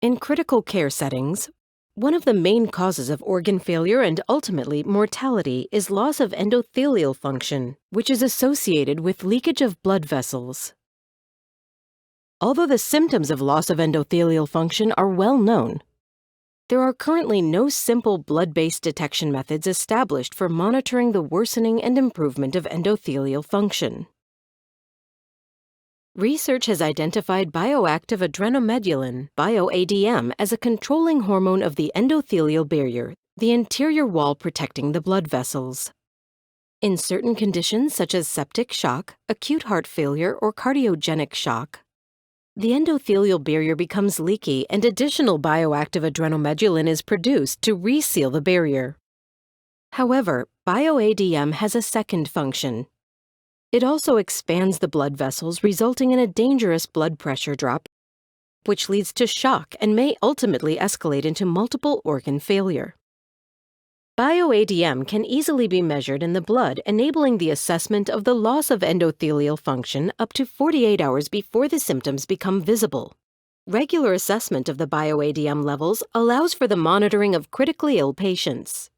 In critical care settings, one of the main causes of organ failure and ultimately mortality is loss of endothelial function, which is associated with leakage of blood vessels. Although the symptoms of loss of endothelial function are well known, there are currently no simple blood-based detection methods established for monitoring the worsening and improvement of endothelial function. Research has identified bioactive adrenomedulin, bioADM, as a controlling hormone of the endothelial barrier, the interior wall protecting the blood vessels. In certain conditions such as septic shock, acute heart failure, or cardiogenic shock, the endothelial barrier becomes leaky and additional bioactive adrenomedulin is produced to reseal the barrier. However, bioADM has a second function. It also expands the blood vessels, resulting in a dangerous blood pressure drop, which leads to shock and may ultimately escalate into multiple organ failure. BioADM can easily be measured in the blood, enabling the assessment of the loss of endothelial function up to 48 hours before the symptoms become visible. Regular assessment of the bioADM levels allows for the monitoring of critically ill patients.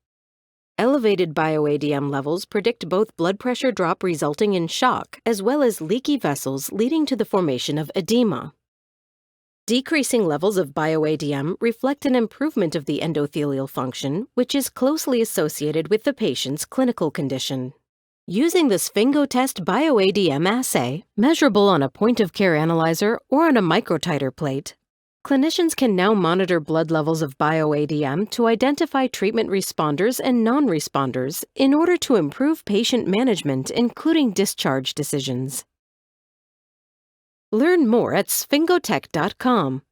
Elevated bioADM levels predict both blood pressure drop resulting in shock as well as leaky vessels leading to the formation of edema. Decreasing levels of bioADM reflect an improvement of the endothelial function, which is closely associated with the patient's clinical condition. Using the Sphingotec bioADM assay, measurable on a point-of-care analyzer or on a microtiter plate, clinicians can now monitor blood levels of bioADM to identify treatment responders and non-responders in order to improve patient management, including discharge decisions. Learn more at sphingotec.com.